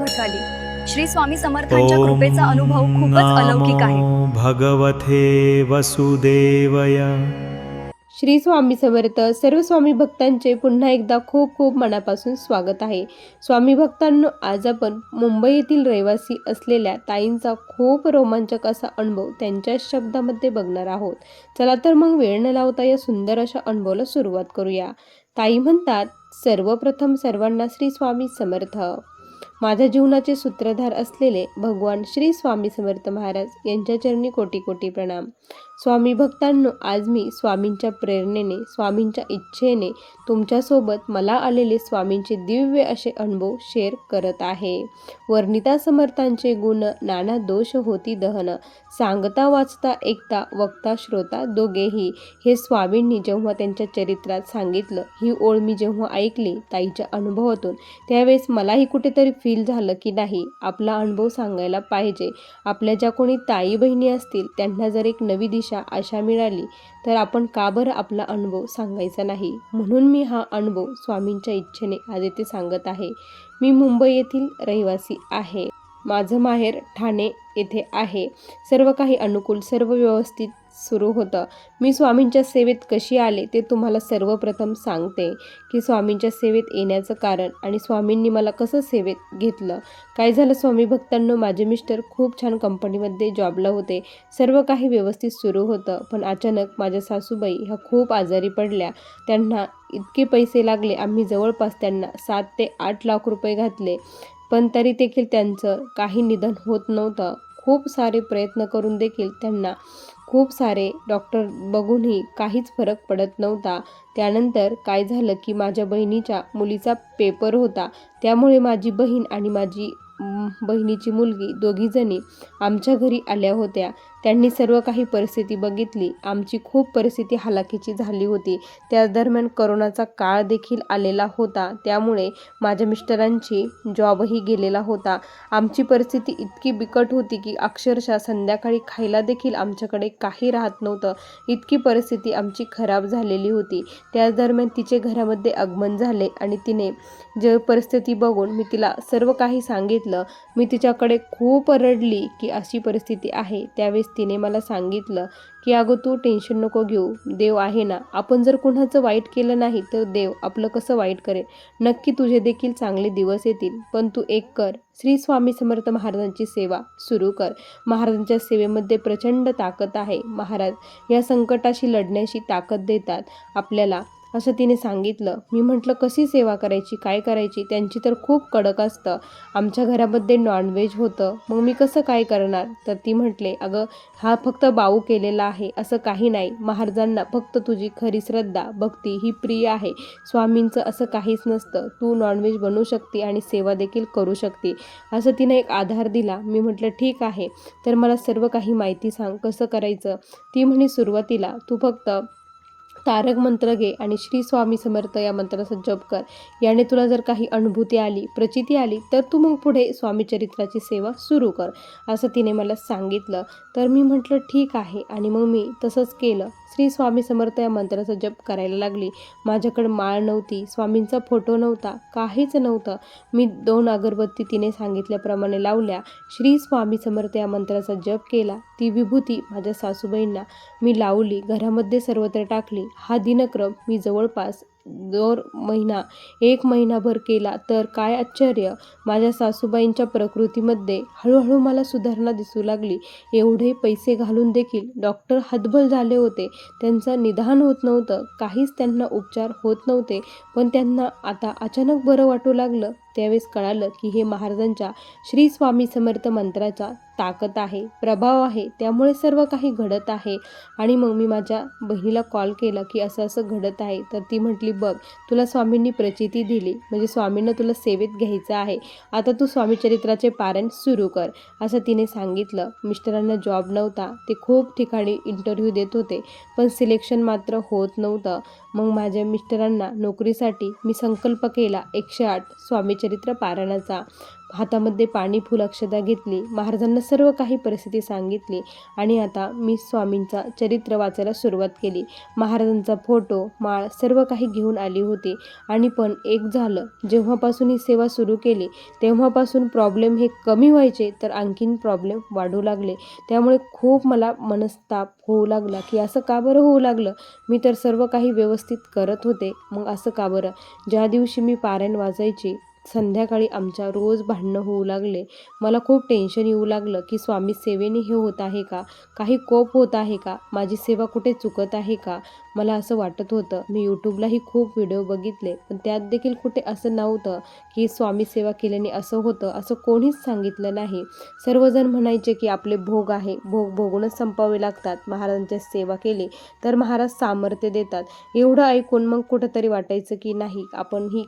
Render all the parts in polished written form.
समर्थ आली. श्री स्वामी समर्थांच्या कृपेचा अनुभव खूपच अलौकिक आहे. भगवते वसुदेवय. श्री स्वामी समर्थ. सर्व स्वामी भक्तांचे पुन्हा एकदा खूप खूप मनापासून स्वागत आहे. स्वामी भक्तांनो, आज आपण मुंबई येथील रहिवासी असलेल्या ताईंचा खूप रोमांचक असा अनुभव त्यांच्या शब्दामध्ये बघणार आहोत. चला तर मग वेळ न लावता या सुंदर अशा अनुभवाला सुरुवात करूया. ताई म्हणतात, सर्वप्रथम सर्वांना श्री स्वामी समर्थ. माझ्या जीवनाचे सूत्रधार असलेले भगवान श्री स्वामी समर्थ महाराज यांच्या चरणी कोटी कोटी प्रणाम. स्वामी भक्तांनो, आज मी स्वामींच्या प्रेरणेने, स्वामींच्या इच्छेने तुमच्यासोबत मला आलेले स्वामींचे दिव्य असे अनुभव शेअर करत आहे. वर्णिता समर्थांचे गुण नाना दोष होती दहन, सांगता वाचता ऐकता वक्ता श्रोता दोघेही. हे स्वामींनी जेव्हा त्यांच्या चरित्रात सांगितलं, ही ओळ मी जेव्हा ऐकली ताईच्या अनुभवातून, त्यावेळेस मलाही कुठेतरी फील झालं की नाही, आपला अनुभव सांगायला पाहिजे. आपल्या ज्या कोणी ताई बहिणी असतील त्यांना जर एक नवी दिशा आशा मिळाली तर आपण का बरं आपला अनुभव सांगायचा नाही. म्हणून मी हा अनुभव स्वामींच्या इच्छेने आज येथे सांगत आहे. मी मुंबई येथील रहिवासी आहे. माझं माहेर ठाणे येथे आहे. सर्व काही अनुकूल, सर्व व्यवस्थित सुरू होतं. मी स्वामींच्या सेवेत कशी आले ते तुम्हाला सर्वप्रथम सांगते की स्वामींच्या सेवेत येण्याचं कारण आणि स्वामींनी मला कसं सेवेत घेतलं. काय झालं स्वामी भक्तांनो, माझे मिस्टर खूप छान कंपनीमध्ये जॉबला होते. सर्व काही व्यवस्थित सुरू होतं. पण अचानक माझ्या सासूबाई ह्या खूप आजारी पडल्या. त्यांना इतके पैसे लागले, आम्ही जवळपास त्यांना 7 ते 8 लाख रुपये घातले, पण तरी देखील त्यांचं काही निधन होत नव्हतं. खूप सारे प्रयत्न करून देखील त्यांना खूप सारे डॉक्टर बघूनही काहीच फरक पडत नव्हता. त्यानंतर काय झालं की माझ्या बहिणीच्या मुलीचा पेपर होता. त्यामुळे माझी बहीण आणि माझी बहिणीची मुलगी दोघीजणी आमच्या घरी आल्या होत्या. त्यांनी सर्व काही परिस्थिती बघितली. आमची खूप परिस्थिती हालाकीची झाली होती. त्या दरम्यान करोनाचा काळ देखील आलेला होता. त्यामुळे माझ्या मिस्टरांची जॉबही गेलेला होता. आमची परिस्थिती इतकी बिकट होती की अक्षरशः संध्याकाळी खायला देखील आमच्याकडे काही राहत नव्हतं. इतकी परिस्थिती आमची खराब झालेली होती. त्याच दरम्यान तिचे घरामध्ये आगमन झाले आणि तिने जे परिस्थिती बघून मी तिला सर्व काही सांगितलं. मी तिच्याकडे खूप रडली की अशी परिस्थिती आहे. त्यावेळेस तिने मला सांगितलं की अगं तू टेन्शन नको घेऊ, देव आहे ना. आपण जर कुणाचं वाईट केलं नाही तर देव आपलं कसं वाईट करेल. नक्की तुझे देखील चांगले दिवस येतील. पण तू एक कर, श्री स्वामी समर्थ महाराजांची सेवा सुरू कर. महाराजांच्या सेवेमध्ये प्रचंड ताकद आहे. महाराज या संकटाशी लढण्याची ताकद देतात आपल्याला, असं तिने सांगितलं. मी म्हटलं कशी सेवा करायची, काय करायची, त्यांची तर खूप कडक असतं. आमच्या घरामध्ये नॉनव्हेज होतं, मग मी कसं काय करणार. तर ती म्हटले, अगं हा फक्त बाऊ केलेला आहे, असं काही नाही. महाराजांना फक्त तुझी खरी श्रद्धा भक्ती ही प्रिय आहे. स्वामींचं असं काहीच नसतं. तू नॉनव्हेज बनवू शकते आणि सेवा देखील करू शकते, असं तिने एक आधार दिला. मी म्हटलं ठीक आहे, तर मला सर्व काही माहिती सांग, कसं करायचं. ती म्हणे, सुरुवातीला तू फक्त तारक मंत्र घे आणि श्री स्वामी समर्थ या मंत्राचा जप कर. याने तुला जर काही अनुभूती आली, प्रचिती आली, तर तू मग पुढे स्वामी चरित्राची सेवा सुरू कर, असं तिने मला सांगितलं. तर मी म्हटलं ठीक आहे आणि मग मी तसंच केलं. श्री स्वामी समर्थ या मंत्राचा जप करायला लागली. माझ्याकडे माळ नव्हती, स्वामींचा फोटो नव्हता, काहीच नव्हतं. मी 2 अगरबत्ती तिने सांगितल्याप्रमाणे लावल्या. श्री स्वामी समर्थ या मंत्राचा जप केला. ती विभूती माझ्या सासूबाईंना मी लावली, घरामध्ये सर्वत्र टाकली. हा दिनक्रम मी जवळपास 1 महिनाभर केला. तर काय आश्चर्य, माझ्या सासूबाईंच्या प्रकृतीमध्ये हळूहळू मला सुधारणा दिसू लागली. एवढे पैसे घालून देखील डॉक्टर हतबल झाले होते. त्यांचं निदान होत नव्हतं, काहीच त्यांना उपचार होत नव्हते. पण त्यांना आता अचानक बरं वाटू लागलं. त्यावेळेस कळालं की हे महाराजांच्या श्री स्वामी समर्थ मंत्राचा ताकद आहे, प्रभाव आहे, त्यामुळे सर्व काही घडत आहे. आणि मग मी माझ्या बहिणीला कॉल केला की असं असं घडत आहे. तर ती म्हटली, बघ तुला स्वामींनी प्रचिती दिली, म्हणजे स्वामींना तुला सेवेत घ्यायचं आहे. आता तू स्वामी चरित्राचे पारायण सुरू कर, असं तिने सांगितलं. मिस्टरांना जॉब नव्हता. ते खूप ठिकाणी इंटरव्ह्यू देत होते, पण सिलेक्शन मात्र होत नव्हतं. मग माझ्या मिस्टरांना नोकरीसाठी मी संकल्प केला 108 स्वामीचरित्र पारायणाचा. हातामध्ये पाणी फुल अक्षता घेतली, महाराजांना सर्व काही परिस्थिती सांगितली आणि आता मी स्वामींचा चरित्र वाचायला सुरुवात केली. महाराजांचा फोटो, माळ सर्व काही घेऊन आली होती. आणि पण एक झालं, जेव्हापासून ही सेवा सुरू केली तेव्हापासून प्रॉब्लेम हे कमी व्हायचे तर आणखीन प्रॉब्लेम वाढू लागले. त्यामुळे खूप मला मनस्ताप होऊ लागला की असं का बरं होऊ लागलं. मी तर सर्व काही व्यवस्थित करत होते, मग असं का बरं. ज्या दिवशी मी पारायण वाचायची संध्याकाळी आमच्या रोज भांडणं होऊ लागले. मला खूप टेन्शन येऊ लागलं की स्वामी सेवेने हे होत आहे का, काही कोप होत आहे का, माझी सेवा कुठे चुकत आहे का, मला असं वाटत होतं. मी यूट्यूबलाही खूप व्हिडिओ बघितले, पण त्यात देखील कुठे असं नव्हतं की स्वामी सेवा केल्याने असं होतं, असं कोणीच सांगितलं नाही. सर्वजण म्हणायचे की आपले भोग आहे, भोग भोगूनच संपवावे लागतात, महाराजांची सेवा केली तर महाराज सामर्थ्य देतात. एवढं ऐकून मग कुठंतरी वाटायचं की नाही, आपण ही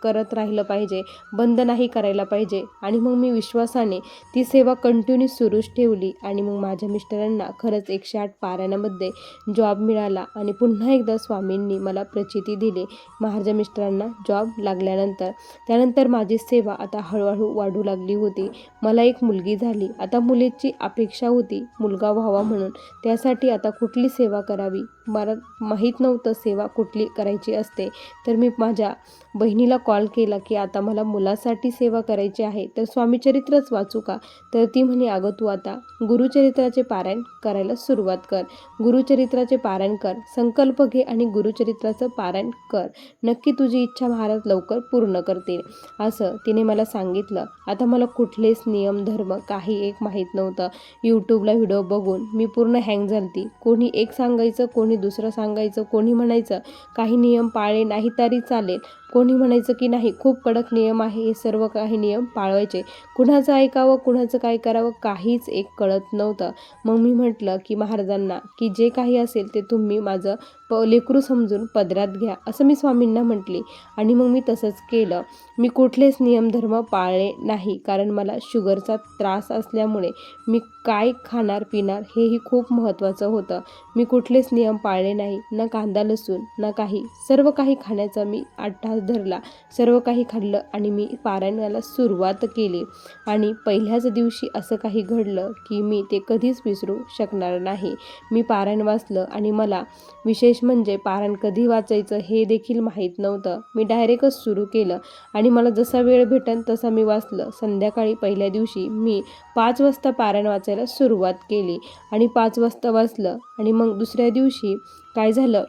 करत राहिलं पाहिजे, बंद नाही करायला पाहिजे. आणि मग मी विश्वासाने ती सेवा कंटिन्यू सुरूच ठेवली. आणि मग माझ्या मिस्टरांना खरंच 108 पारायणामध्ये जॉब मिळाला आणि पुन्हा एकदा स्वामींनी मला प्रचिती दिली. माझ्या मिस्टरांना जॉब लागल्यानंतर त्यानंतर माझी सेवा आता हळूहळू वाढू लागली होती. मला एक मुलगी झाली. आता मुलीची अपेक्षा होती मुलगा व्हावा म्हणून. त्यासाठी आता कुठली सेवा करावी मला माहीत नव्हतं, सेवा कुठली करायची असते. तर मी माझ्या बहिणीला कॉल केला की आता मला मुलासाठी सेवा करायची आहे, तर स्वामीचरित्रच वाचू का. तर ती म्हणे अगं तू आता गुरुचरित्राचे पारायण करायला सुरुवात कर, गुरुचरित्राचे पारायण कर, संकल्प घे आणि गुरुचरित्राचं पारायण कर, नक्की तुझी इच्छा महाराज लवकर पूर्ण करतील, असं तिने मला सांगितलं. आता मला कुठलेच नियम धर्म काही एक माहीत नव्हतं. यूट्यूबला व्हिडिओ बघून मी पूर्ण हँग झालती. कोणी एक सांगायचं, कोणी दुसरं सांगायचं, कोणी म्हणायचं काही नियम पाळले नाही तरी चालेल, कोणी म्हणायचं की नाही खूप कडक नियम आहे, हे सर्व काही नियम पाळवायचे. कुणाचं ऐकावं, कुणाचं काय करावं काहीच एक कळत नव्हतं. मग मी म्हटलं की महाराजांना की जे काही असेल ते तुम्ही माझं लेकरू समजून पदरात घ्या, असं मी स्वामींना म्हटली. आणि मग मी तसंच केलं. मी कुठलेच नियमधर्म पाळले नाही, कारण मला शुगरचा त्रास असल्यामुळे मी काय खाणार पिणार हेही खूप महत्त्वाचं होतं. मी कुठलेच नियम पाळले नाही, न कांदा लसूण न काही, सर्व काही खाण्याचा मी अट्टाहास धरला. सर्व काही खाल्लं आणि मी पारायणाला सुरुवात केली. आणि पहिल्याच दिवशी असं काही घडलं की मी ते कधीच विसरू शकणार नाही. मी पारायण वाचलं आणि मला विशेष म्हणजे पारायण कधी वाचायचं हे देखील माहीत नव्हतं. मी डायरेक्टच सुरू केलं आणि मला जसा वेळ भेटेल तसा मी वाचलं. संध्याकाळी पहिल्या दिवशी मी 5 वाजता पारायण वाचायला सुरुवात केली आणि 5 वाजता वाचलं. आणि मग दुसऱ्या दिवशी काय झालं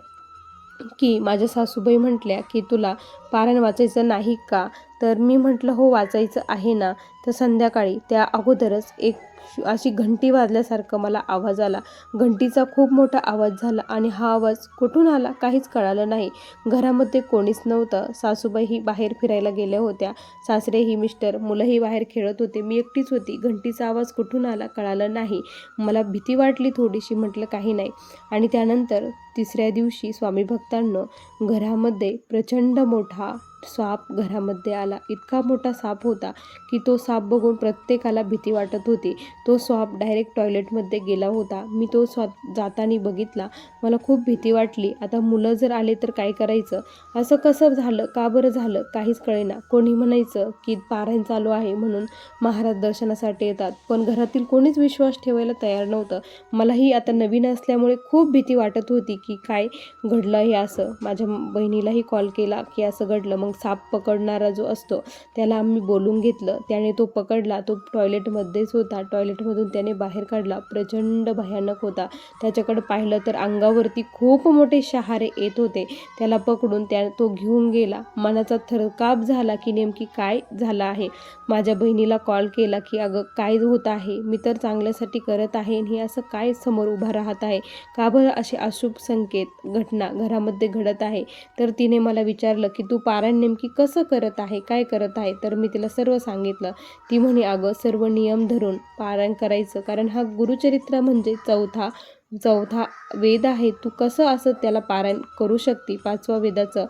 की माझ्या सासूबाई म्हटल्या की तुला पारायण वाचायचं नाही का. तर मी म्हटलं हो वाचायचं आहे ना. तर संध्याकाळी त्या अगोदरच एक अशी घंटी वाजल्यासारखं मला आवाज आला. घंटीचा खूप मोठा आवाज झाला आणि हा आवाज कुठून आला काहीच कळालं नाही. घरामध्ये कोणीच नव्हतं. सासूबाईही बाहेर फिरायला गेल्या होत्या, सासरेही मिस्टर मुलंही बाहेर खेळत होते, मी एकटीच होती. घंटीचा आवाज कुठून आला कळालं नाही. मला भीती वाटली थोडीशी, म्हटलं काही नाही. आणि त्यानंतर तिसऱ्या दिवशी स्वामी भक्तांनो घरामध्ये प्रचंड मोठा साप घरामध्ये आला. इतका मोठा साप होता की तो साप बघून प्रत्येकाला भीती वाटत होती. तो साप डायरेक्ट टॉयलेटमध्ये गेला होता. मी तो जाताना बघितला. मला खूप भीती वाटली. आता मुलं जर आले तर काय करायचं, असं कसं झालं, का बरं झालं काहीच कळेना. कोणी म्हणायचं की पारायण चालू आहे म्हणून महाराज दर्शनासाठी येतात, पण घरातील कोणीच विश्वास ठेवायला तयार नव्हतं. मलाही आता नवीन असल्यामुळे खूप भीती वाटत होती की काय घडलं हे असं. माझ्या बहिणीलाही कॉल केला की असं घडलं. मग साप पकडणारा जो असतो त्याला आम्ही बोलून घेतलं. त्याने तो पकडला. तो टॉयलेटमध्येच होता. टॉयलेटमधून त्याने बाहेर काढला. प्रचंड भयानक होता. त्याच्याकडे पाहिलं तर अंगावरती खूप मोठे शहारे येत होते. त्याला पकडून तो घेऊन गेला. मनाचा थरकाप झाला की नेमकी काय झालं आहे. माझ्या बहिणीला कॉल केला की अगं काय होत आहे, मी तर चांगल्यासाठी करत आहे, हे असं काय समोर उभा राहत आहे, का बरं असे अशुभ संकेत घटना घरामध्ये घडत आहे. तर तिने मला विचारलं की तू पारायण नेमकी कसं करत आहे, काय करत आहे. तर मी तिला सर्व सांगितलं. ती म्हणे अगं सर्व नियम धरून पारायण करायचं, कारण हा गुरुचरित्र म्हणजे चौथा वेद आहे, तू कसं असं त्याला पारायण करू शकते 5व्या वेदाचं.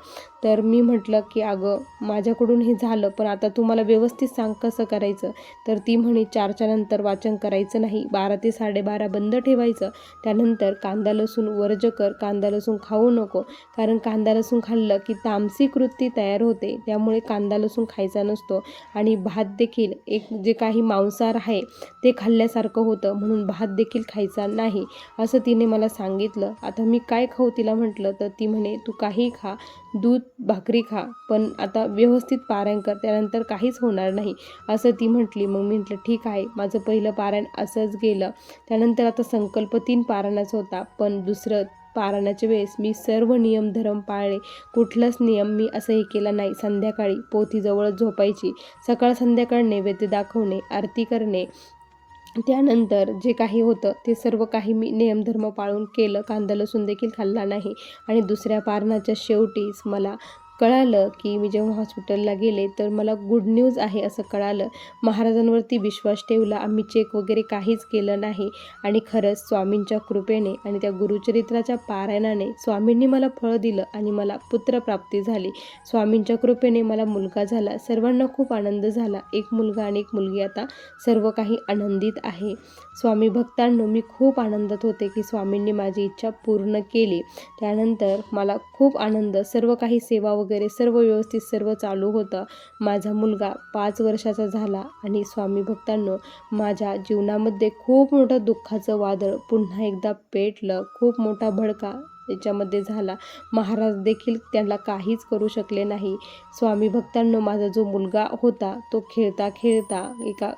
तर मी म्हटलं की अगं माझ्याकडून हे झालं, पण आता तू मला व्यवस्थित सांग कसं करायचं. तर ती म्हणे 4च्या नंतर वाचन करायचं नाही, 12 ते 12:30 बंद ठेवायचं, त्यानंतर कांदा लसूण वर्ज कर, कांदा लसूण खाऊ नको, कारण कांदा लसूण खाल्लं की तामसिक वृत्ती तयार होते, त्यामुळे कांदा लसूण खायचा नसतो. आणि भात देखील एक जे काही मांसाहार आहे ते खाल्ल्यासारखं होतं, म्हणून भात देखील खायचा नाही, असं तिने मला सांगितलं. आता मी काय खाऊ तिला म्हटलं, तर ती म्हणे तू काही खा, दूध भाकरी खा, पण आता व्यवस्थित पारायण कर, त्यानंतर काहीच होणार नाही, असं ती म्हटली. मग मी म्हटलं ठीक आहे. माझं पहिलं पारायण असंच गेलं. त्यानंतर आता संकल्प 3 पारायणाचा होता, पण दुसरं पारायणाच्या वेळेस मी सर्व नियम धर्म पाळले. कुठलाच नियम मी असं हे केला नाही. संध्याकाळी पोथीजवळच झोपायची, सकाळ संध्याकाळ नैवेद्य दाखवणे, आरती करणे, त्यानंतर जे काही होतं ते सर्व काही मी नियमधर्म पाळून केलं. कांदा लसूण देखील खाल्ला नाही. आणि दुसऱ्या पारणाच्या शेवटीच मला कळालं की मी जेव्हा हॉस्पिटलला गेले तर मला गुड न्यूज आहे असं कळालं. महाराजांवरती विश्वास ठेवला, आम्ही चेक वगैरे काहीच केलं नाही. आणि खरंच स्वामींच्या कृपेने आणि त्या गुरुचरित्राच्या पारायणाने स्वामींनी मला फळ दिलं आणि मला पुत्रप्राप्ती झाली. स्वामींच्या कृपेने मला मुलगा झाला. सर्वांना खूप आनंद झाला. एक मुलगा आणि एक मुलगी, आता सर्व काही आनंदित आहे. स्वामी भक्तांनो, मी खूप आनंदात होते की स्वामींनी माझी इच्छा पूर्ण केली. त्यानंतर मला खूप आनंद, सर्व काही सेवा वगैरे सर्व व्यवस्थित सर्व चालू होतं. माझा मुलगा 5 वर्षाचा झाला. आणि स्वामी भक्तांनो, माझ्या जीवनामध्ये खूप मोठं दुःखाचं वादळ पुन्हा एकदा पेटलं. खूप मोठा भडका याच्यामध्ये झाला. महाराज देखील त्याला काहीच करू शकले नाही. स्वामी भक्तांनो, माझा जो मुलगा होता तो खेळता खेळता एका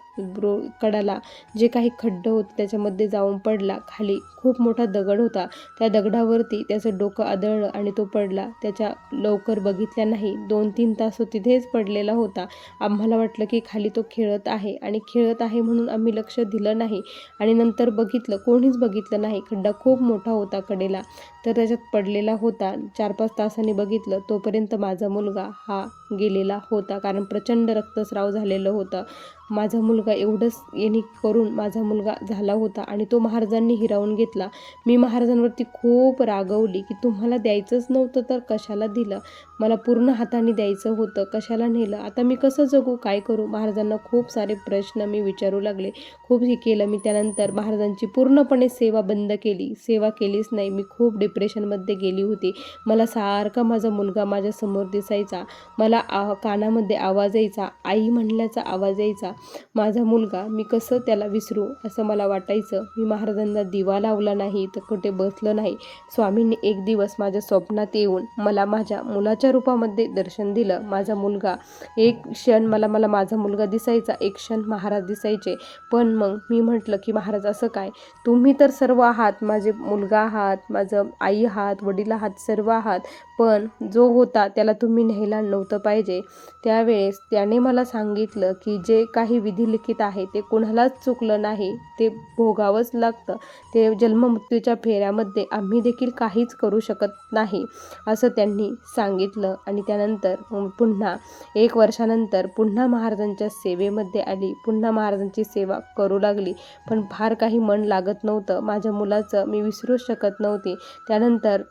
कडाला जे काही खड्डं होतं त्याच्यामध्ये जाऊन पडला. खाली खूप मोठा दगड होता, त्या दगडावरती त्याचं डोकं आदळलं आणि तो पडला. त्याच्या लवकर बघितल्या नाही, 2-3 तास तो तिथेच पडलेला होता. आम्हाला वाटलं की खाली तो खेळत आहे आणि खेळत आहे म्हणून आम्ही लक्ष दिलं नाही. आणि नंतर बघितलं, कोणीच बघितलं नाही. खड्डा खूप मोठा होता कडेला, तर त्याच्यात पडलेला होता. 4-5 तासांनी बघितलं, तोपर्यंत माझा मुलगा हा गेलेला होता, कारण प्रचंड रक्तस्राव झालेलं होतं. माझा मुलगा एवढंच येणे करून माझा मुलगा झाला होता आणि तो महाराजांनी हिरावून घेतला. मी महाराजांवरती खूप रागवली की तुम्हाला द्यायचंच नव्हतं तर कशाला दिलं, मला पूर्ण हाताने द्यायचं होतं, कशाला नेलं, आता मी कसं जगू, काय करू. महाराजांना खूप सारे प्रश्न मी विचारू लागले, खूप हे केलं मी. त्यानंतर महाराजांची पूर्णपणे सेवा बंद केली, सेवा केलीच नाही. मी खूप डिप्रेशनमध्ये गेली होती. मला सारखा माझा मुलगा माझ्यासमोर दिसायचा, मला कानामध्ये आवाज यायचा, आई म्हणल्याचा आवाज यायचा. माझा मुलगा, मी कसं त्याला विसरू असं मला वाटायचं. मी महाराजांना दिवा लावला नाही, तर कुठे बसलं नाही. स्वामींनी एक दिवस माझ्या स्वप्नात येऊन मला माझ्या मुलाच्या रूपामध्ये दर्शन दिलं. माझा मुलगा, एक क्षण मला माझा मुलगा दिसायचा, एक क्षण महाराज दिसायचे. पण मग मी म्हटलं की महाराज असं काय, तुम्ही तर सर्व आहात, माझे मुलगा आहात, माझं आई आहात, वडील आहात, सर्व आहात, पण जो होता त्याला तुम्ही न्यायला नव्हतं पाहिजे. त्यावेळेस त्याने मला सांगितलं की जे काही विधी लिखित आहे ते कोणालाच चुकलं नाही, ते भोगावंच लागतं. ते जन्ममृत्यूच्या फेऱ्यामध्ये आम्ही देखील काहीच करू शकत नाही, असं त्यांनी सांगितलं. आणि त्यानंतर पुन्हा 1 वर्षानंतर पुन्हा महाराजांच्या सेवेमध्ये आली, पुन्हा महाराजांची सेवा करू लागली. पण फार काही मन लागत नव्हतं. माझ्या मुलाचं मी विसरूच शकत नव्हती. त्यानंतर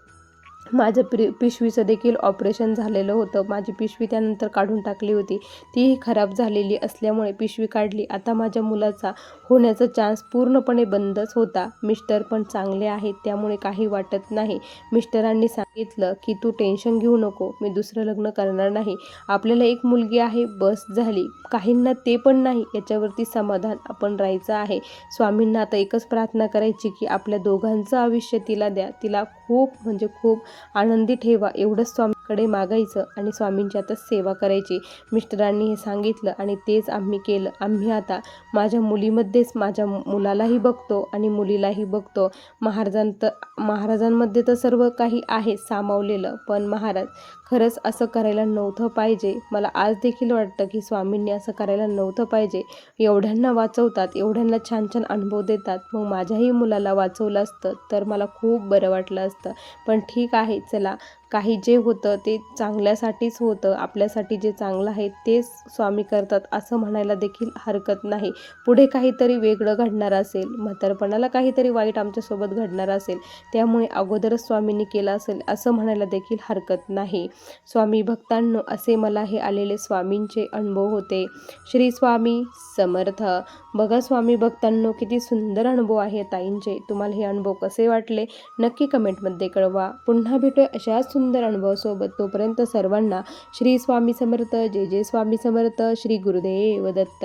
माझं पिशवीचं देखील ऑपरेशन झालेलं होतं. माझी पिशवी त्यानंतर काढून टाकली होती, तीही खराब झालेली असल्यामुळे पिशवी काढली. आता माझ्या मुलाचा होण्याचा चान्स पूर्णपणे बंदच होता. मिस्टर पण चांगले आहेत, त्यामुळे काही वाटत नाही. मिस्टरांनी सांगितलं की तू टेन्शन घेऊ नको, मी दुसरं लग्न करणार नाही, आपल्याला एक मुलगी आहे, बस झाली. काहींना ते पण नाही, याच्यावरती समाधान आपण राहायचं आहे. स्वामींना आता एकच प्रार्थना करायची की आपल्या दोघांचं आयुष्य तिला द्या, तिला खूप म्हणजे खूप आनंदी ठेवा, एवढंच स्वामींकडे मागायचं आणि स्वामींची आता सेवा करायची. मिस्टरांनी हे सांगितलं आणि तेच आम्ही केलं. आम्ही आता माझ्या मुलीमध्येच माझ्या मुलालाही बघतो आणि मुलीलाही बघतो. महाराजांमध्ये तर सर्व काही आहे सामावलेलं, पण महाराज खरंच असं करायला नव्हतं पाहिजे. मला आज देखील वाटतं की स्वामींनी असं करायला नव्हतं पाहिजे. एवढ्यांना वाचवतात, एवढ्यांना छान छान अनुभव देतात, मग माझ्याही मुलाला वाचवलं असतं तर मला खूप बरं वाटलं असतं. पण ठीक आहे, चला काही जे होतं ते चांगल्यासाठीच होतं, आपल्यासाठी जे चांगलं आहे तेच स्वामी करतात असं म्हणायला देखील हरकत नाही. पुढे काहीतरी वेगळं घडणार असेल, म्हातारपणाला काहीतरी वाईट आमच्यासोबत घडणार असेल, त्यामुळे अगोदरच स्वामींनी केलं असेल असं म्हणायला देखील हरकत नाही. स्वामी भक्तांनो, असे मला हे आलेले स्वामींचे अनुभव होते. श्री स्वामी समर्थ. बघा स्वामी भक्तांनो, किती सुंदर अनुभव आहे ताईंचे. तुम्हाला हे अनुभव कसे वाटले नक्की कमेंटमध्ये कळवा. पुन्हा भेटूया अशाच सुंदर अनुभवासोबत. तोपर्यंत सर्वांना श्री स्वामी समर्थ. जय जय स्वामी समर्थ. श्री गुरुदेव दत्त.